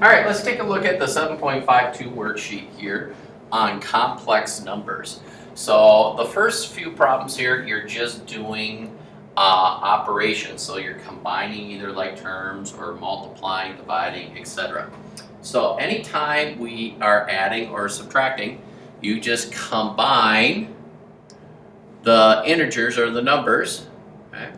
All right, let's take a look at the 7.52 worksheet here on complex numbers. So the first few problems here, you're just doing operations. So you're combining either like terms or multiplying, dividing, etc. So anytime we are adding or subtracting, you just combine the integers or the numbers. Okay?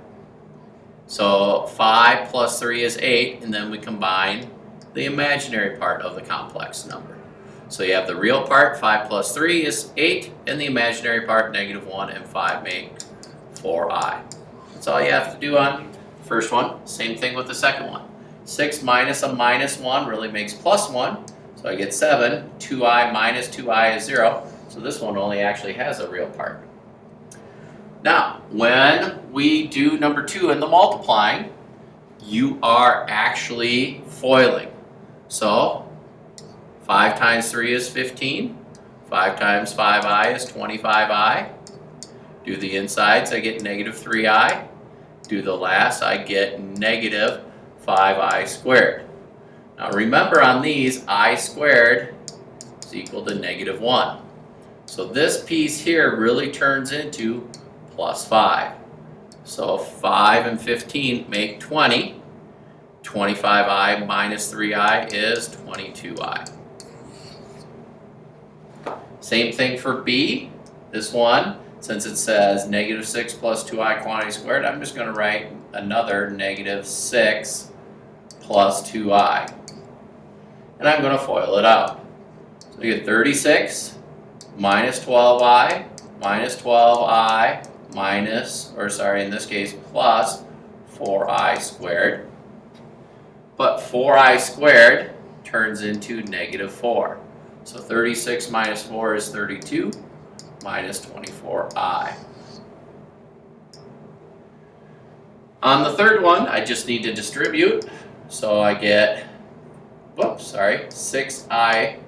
So 5 plus 3 is 8, and then we combine the imaginary part of the complex number. So you have the real part, 5 plus 3 is 8, and the imaginary part, -1 and 5 make 4i. That's all you have to do on the first one. Same thing with the second one. 6 minus a -1 really makes +1, so I get 7. 2i minus 2i is 0, so this one only actually has a real part. Now, when we do number 2 in the multiplying, you are actually foiling. So 5 times 3 is 15. 5 times 5i is 25i. Do the insides, I get -3i. Do the last, I get -5i squared. Now remember on these, I squared is equal to -1. So this piece here really turns into +5. So 5 and 15 make 20. 25i minus 3i is 22i. Same thing for B. This one, since it says -6 plus 2i quantity squared, I'm just going to write another -6 plus 2i. And I'm going to FOIL it out. So you get 36 minus 12i minus 12i in this case, plus 4i squared. But 4i squared turns into -4. So 36 minus 4 is 32 minus 24i. On the third one, I just need to distribute. So I get, 6i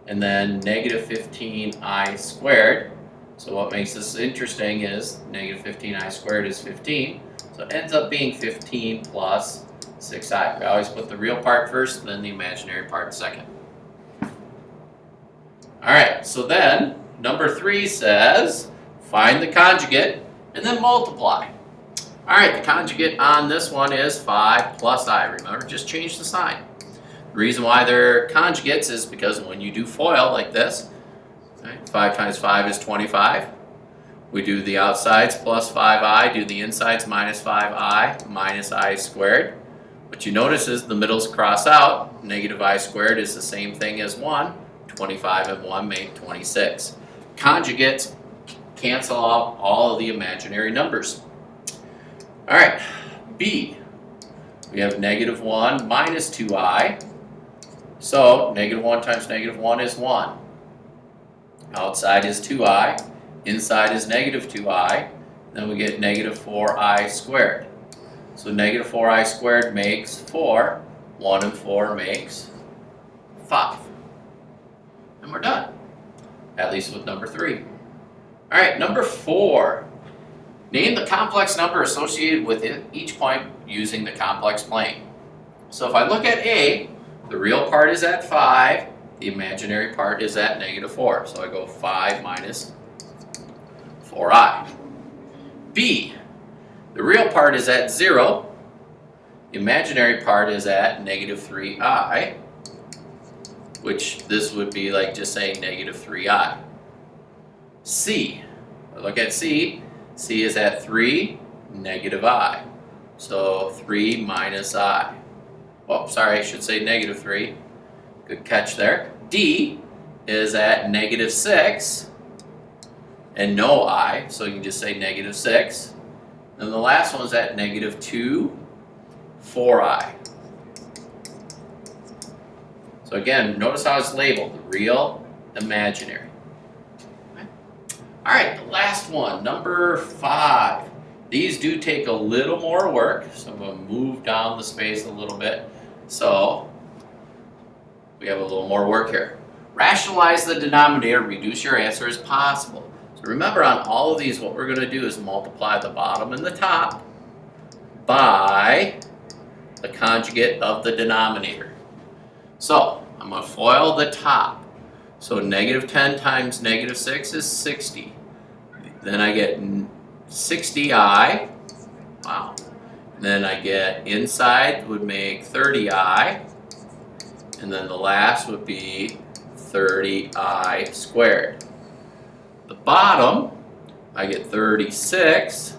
and then -15i squared. So what makes this interesting is -15i squared is 15. So it ends up being 15 plus 6i. We always put the real part first, then the imaginary part second. Alright, so then number 3 says find the conjugate and then multiply. Alright, the conjugate on this one is 5 plus I. Remember, just change the sign. The reason why they're conjugates is because when you do FOIL like this, 5 times 5 is 25. We do the outsides plus 5i, do the insides minus 5i minus I squared. What you notice is the middles cross out. -I squared is the same thing as 1. 25 and 1 make 26. Conjugates cancel out all of the imaginary numbers. Alright, B. We have -1 minus 2i. So -1 times -1 is 1. Outside is 2i, inside is -2i, then we get -4i squared. So -4i squared makes 4, 1 and 4 makes 5. And we're done, at least with number 3. Alright, number 4. Name the complex number associated with each point using the complex plane. So if I look at A, the real part is at 5, the imaginary part is at -4. So I go 5 minus 4i. B, the real part is at 0. The imaginary part is at -3i, which this would be like just saying -3i. C, I look at C. C is at 3, -i. So 3 minus I. Oh, sorry, I should say -3. Good catch there. D is at -6 and no I, so you can just say -6. And the last one is at -2, 4i. So again, notice how it's labeled, real, imaginary. Okay. All right, the last one, number 5. These do take a little more work, so I'm going to move down the space a little bit. So we have a little more work here. Rationalize the denominator, reduce your answer as possible. So remember, on all of these, what we're going to do is multiply the bottom and the top by the conjugate of the denominator. So I'm going to FOIL the top. So negative 10 times negative 6 is 60. Then I get 60i. Wow. Then I get inside would make 30i. And then the last would be 30i squared. The bottom, I get 36.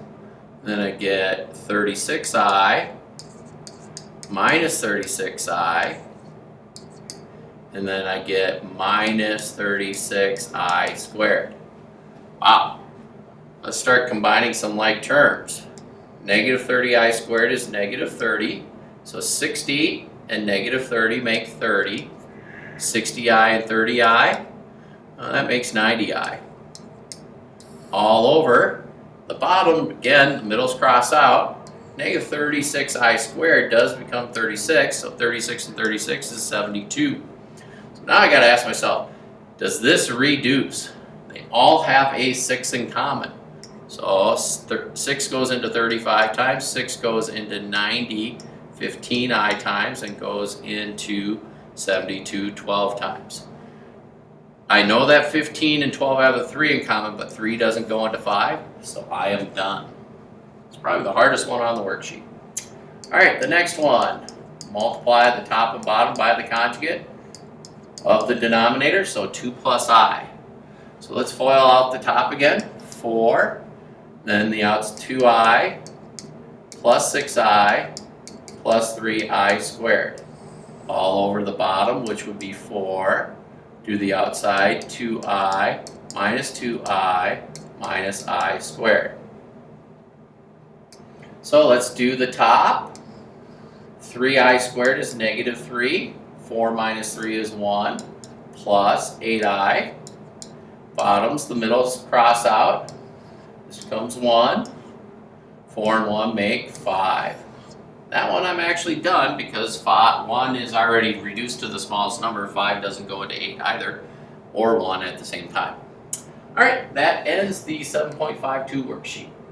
Then I get 36i minus 36i. And then I get minus 36i squared. Wow. Let's start combining some like terms. Negative 30i squared is negative 30. So 60 and negative 30 make 30. 60i and 30i, that makes 90i. All over the bottom, again, the middles cross out. Negative 36i squared does become 36. So 36 and 36 is 72. Now I got to ask myself, does this reduce? They all have a 6 in common. So 6 goes into 35 times, 6 goes into 90, 15i times, and goes into 72 12 times. I know that 15 and 12 have a 3 in common, but 3 doesn't go into 5, so I am done. It's probably the hardest one on the worksheet. All right, the next one. Multiply the top and bottom by the conjugate of the denominator, so 2 plus I. So let's FOIL out the top again, 4, then the outs 2I plus 6I plus 3I squared. All over the bottom, which would be 4, do the outside 2I minus 2I minus I squared. So let's do the top. 3I squared is negative 3. 4 minus 3 is 1, plus 8i. Bottoms, the middles cross out. This becomes 1. 4 and 1 make 5. That one I'm actually done because 1 is already reduced to the smallest number. 5 doesn't go into 8 either, or 1 at the same time. All right, that ends the 7.52 worksheet.